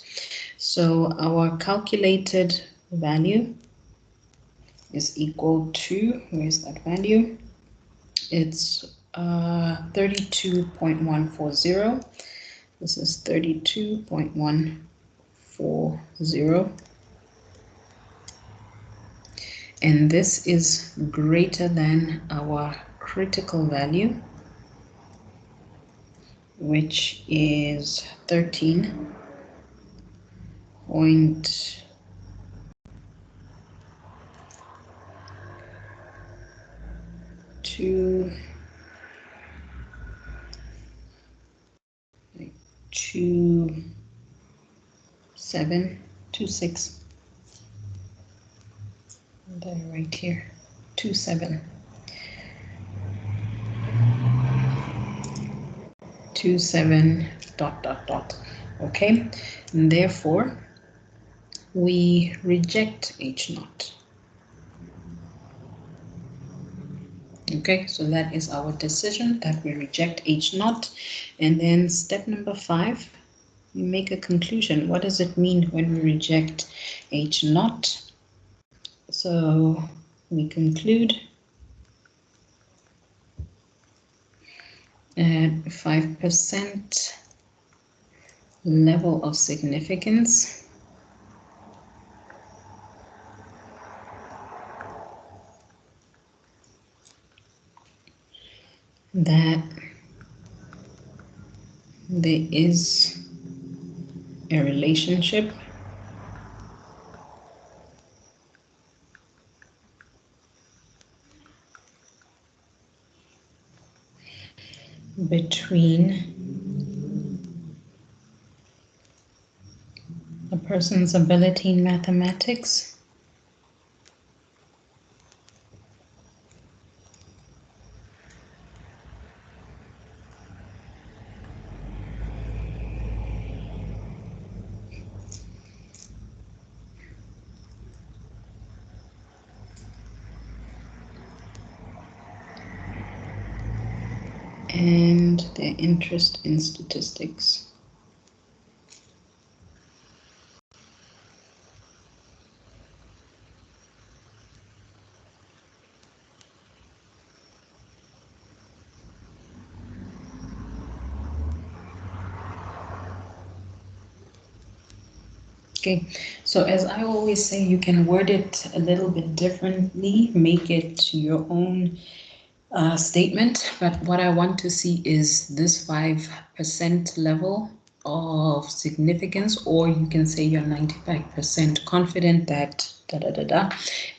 So our calculated value is equal to, where's that value? It's 32.140. This is 32.140. And this is greater than our critical value, which is 13.2726. They're right here, 27. 27 ... Okay, and therefore we reject H naught. Okay, so that is our decision, that we reject H naught. And then step number 5, we make a conclusion. What does it mean when we reject H naught? So we conclude at 5% level of significance that there is a relationship between a person's ability in mathematics and their interest in statistics. Okay, so as I always say, you can word it a little bit differently, make it your own statement, but what I want to see is this 5% level of significance, or you can say you're 95% confident that da da da da,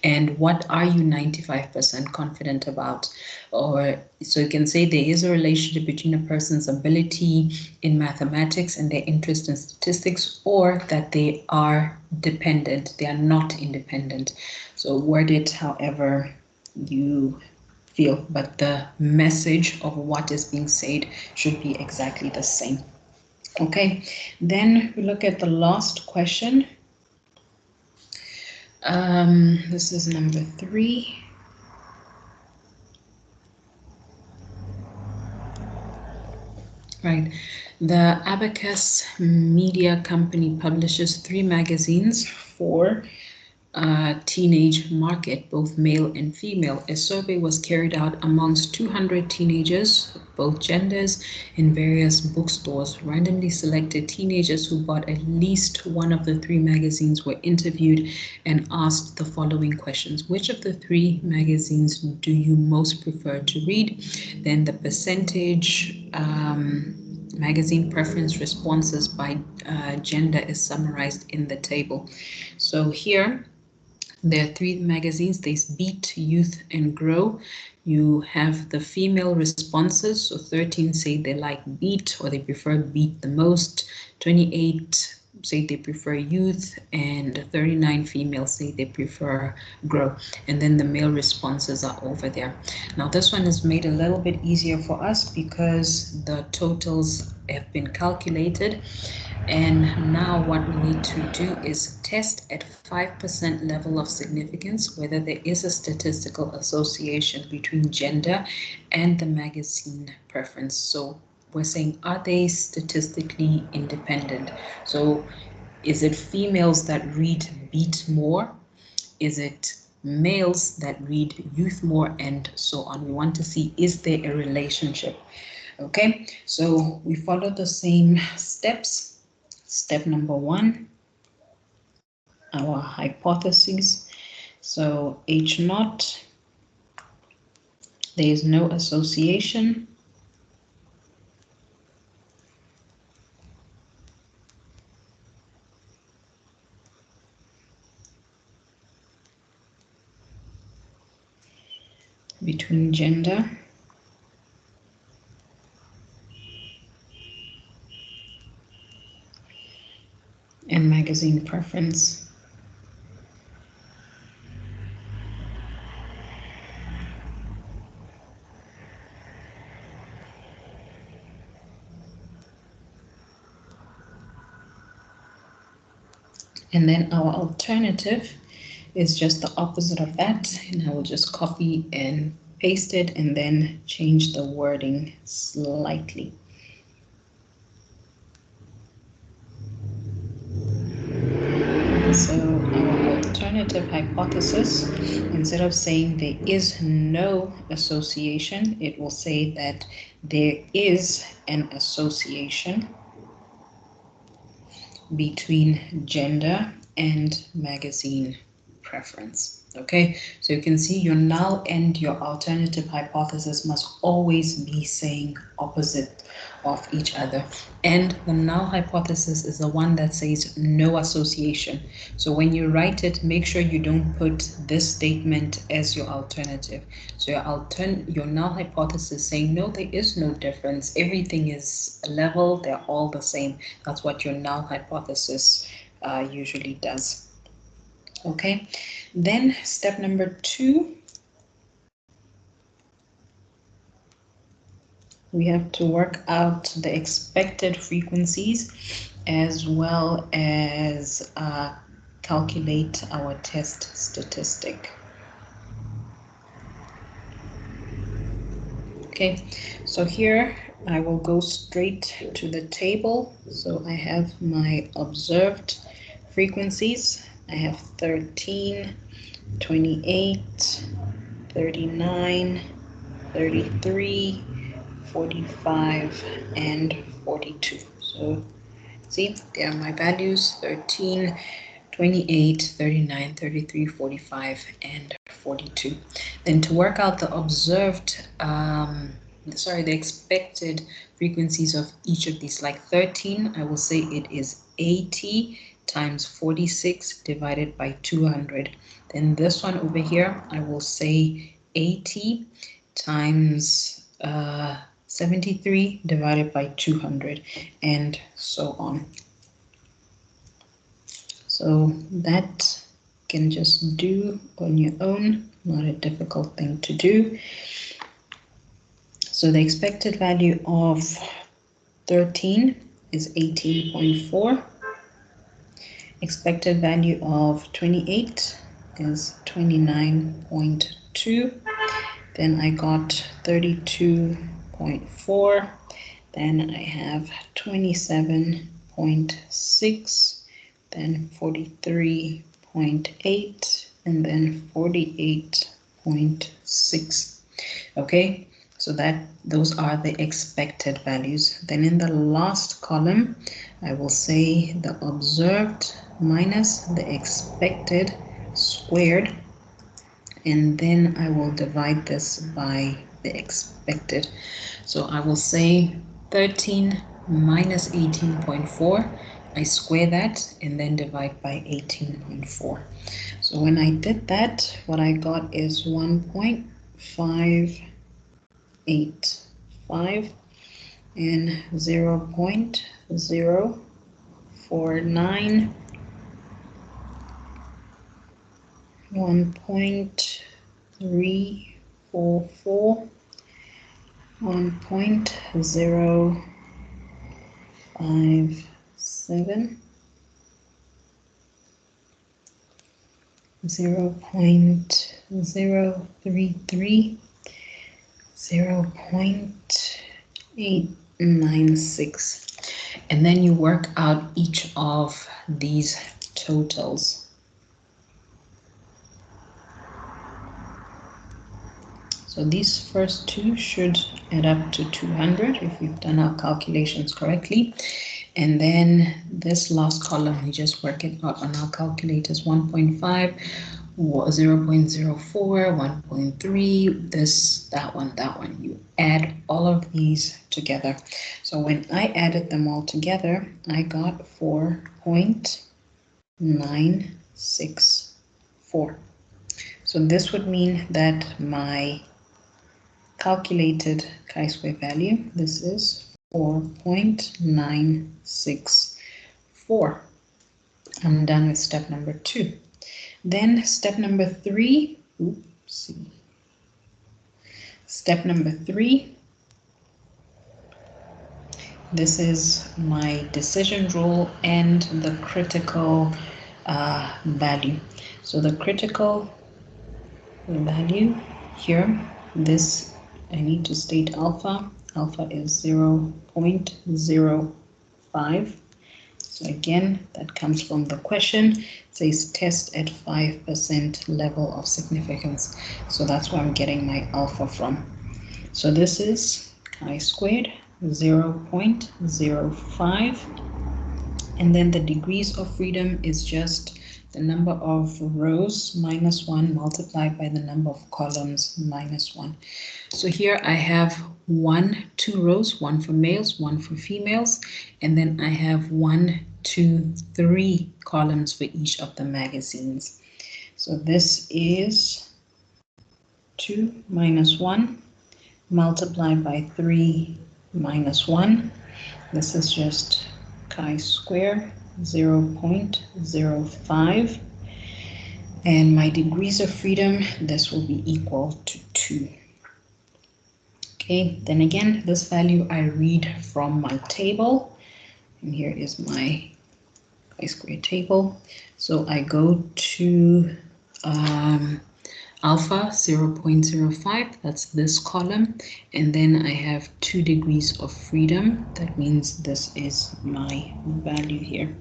and what are you 95% confident about? Or so you can say there is a relationship between a person's ability in mathematics and their interest in statistics, or that they are dependent, they are not independent. So word it however you feel, but the message of what is being said should be exactly the same. Okay, then we look at the last question. This is number 3. Right. The Abacus Media Company publishes 3 magazines for teenage market, both male and female. A survey was carried out amongst 200 teenagers, both genders, in various bookstores. Randomly selected teenagers who bought at least one of the 3 magazines were interviewed and asked the following questions. Which of the 3 magazines do you most prefer to read? Then the percentage magazine preference responses by gender is summarized in the table. So here there are 3 magazines. There's Beat, Youth, and Grow. You have the female responses. So 13 say they like Beat or they prefer Beat the most. 28 say they prefer Youth, and 39 females say they prefer Grow. And then the male responses are over there. Now this one is made a little bit easier for us because the totals have been calculated. And now what we need to do is test at 5% level of significance whether there is a statistical association between gender and the magazine preference. So we're saying, are they statistically independent? So is it females that read Beat more? Is it males that read Youth more, and so on? We want to see, is there a relationship? Okay, so we follow the same steps. Step number 1, our hypotheses. So H naught, there is no association. Between gender and magazine preference. And then our alternative is just the opposite of that, and I will just copy and paste it and then change the wording slightly. So our alternative hypothesis, instead of saying there is no association, it will say that there is an association between gender and magazine preference. Okay, so you can see your null and your alternative hypothesis must always be saying opposite of each other. And the null hypothesis is the one that says no association. So when you write it, make sure you don't put this statement as your alternative. So your null hypothesis saying no, there is no difference. Everything is level. They're all the same. That's what your null hypothesis usually does. Okay, then step number 2, we have to work out the expected frequencies as well as calculate our test statistic. Okay, so here I will go straight to the table. So I have my observed frequencies. I have 13, 28, 39, 33, 45, and 42. So see, there are my values: 13, 28, 39, 33, 45, and 42. Then to work out the observed, the expected frequencies of each of these, like 13, I will say it is 80 times 46 divided by 200. Then this one over here, I will say 80 times 73 divided by 200, and so on. So that can just do on your own, not a difficult thing to do. So the expected value of 13 is 18.4. Expected value of 28 is 29.2. Then I got 32.4. Then I have 27.6. Then 43.8, and then 48.6. Okay, so those are the expected values. Then in the last column, I will say the observed minus the expected squared, and then I will divide this by the expected. So I will say 13 minus 18.4. I square that and then divide by 18.4. So when I did that, what I got is 1.585 and 0.049, 1.344, 1.057, 0.033, 0.896, and then you work out each of these totals. So these first two should add up to 200 if we've done our calculations correctly. And then this last column, we just work it out on our calculators: 1.5, 0.04, 1.3, this, that one. You add all of these together. So when I added them all together, I got 4.964. So this would mean that my calculated chi-square value, this is 4.964. I'm done with step number 2. Then step number 3, step number 3, this is my decision rule and the critical value. So the critical value here, this, I need to state alpha. Alpha is 0.05. So again, that comes from the question. It says test at 5% level of significance. So that's where I'm getting my alpha from. So this is chi squared 0.05 And then the degrees of freedom is just the number of rows minus 1 multiplied by the number of columns minus 1. So here I have 2 rows, 1 for males, 1 for females, and then I have 1, 2, 3 columns for each of the magazines. So this is 2 minus 1 multiplied by 3 minus 1. This is just chi-square 0.05. And my degrees of freedom, this will be equal to 2. Okay, then again, this value I read from my table. And here is my chi-square table. So I go to alpha 0.05, that's this column, and then I have 2 degrees of freedom. That means this is my value here.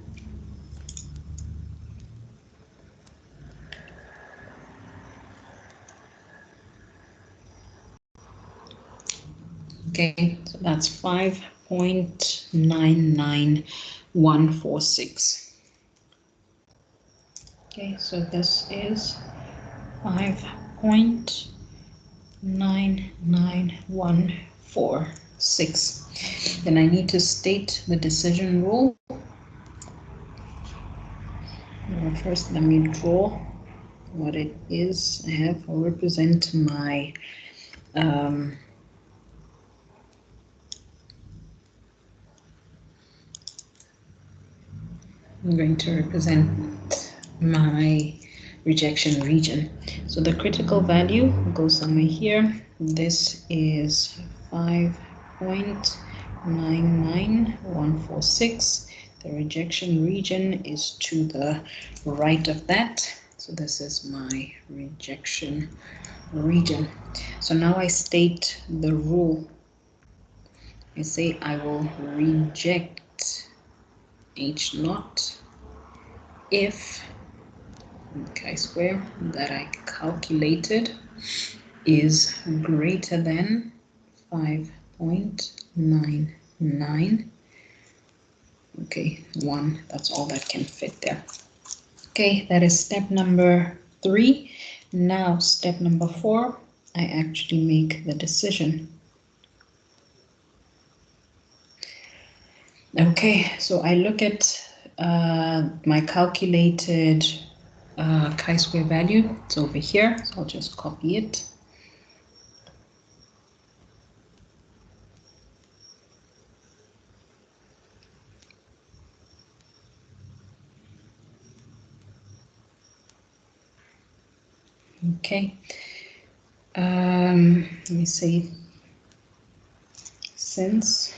Okay, so that's 5.99146. Okay, so this is 5.99146. Then I need to state the decision rule. Well, first, let me draw what it is. I'll represent my I'm going to represent my rejection region. So the critical value goes somewhere here. This is 5.99146. The rejection region is to the right of that. So this is my rejection region. So now I state the rule. I say I will reject H naught if chi-square that I calculated is greater than 5.99. Okay, 1, that's all that can fit there. Okay, that is step number 3. Now step number 4, I actually make the decision. Okay, so I look at my calculated chi-square value. It's over here, so I'll just copy it. Okay, let me say since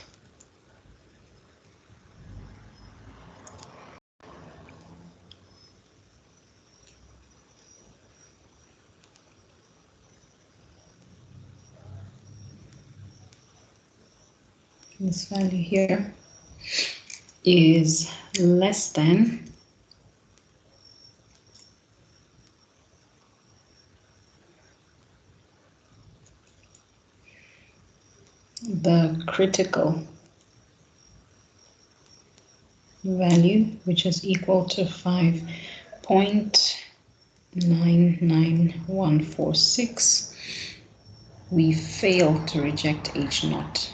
this value here is less than the critical value, which is equal to 5.99146, we fail to reject H naught.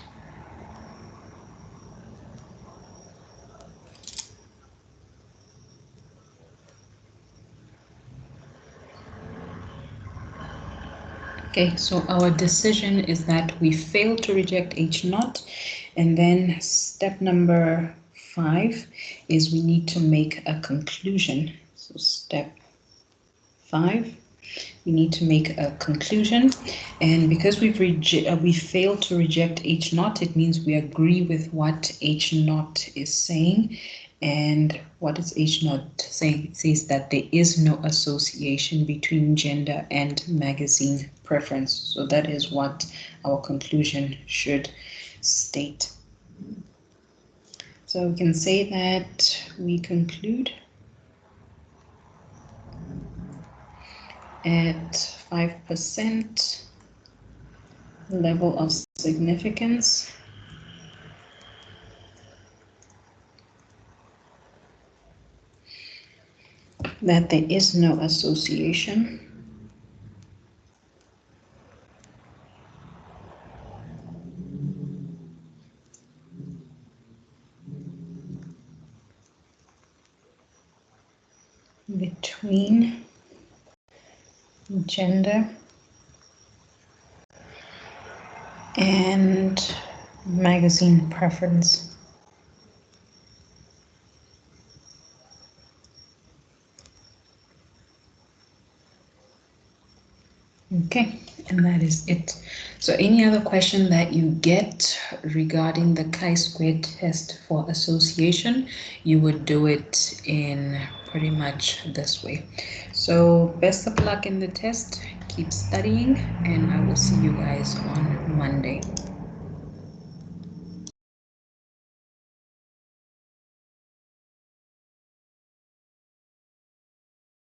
Okay, so our decision is that we fail to reject H naught, and then step number 5 is we need to make a conclusion. So step 5, we need to make a conclusion, and because we failed to reject H naught, it means we agree with what H naught is saying. And what is H naught saying? It says that there is no association between gender and magazine preference. So that is what our conclusion should state. So we can say that we conclude at 5% level of significance that there is no association between gender and magazine preference. Okay, and that is it. So any other question that you get regarding the chi-square test for association, you would do it in pretty much this way. So best of luck in the test. Keep studying, and I will see you guys on Monday.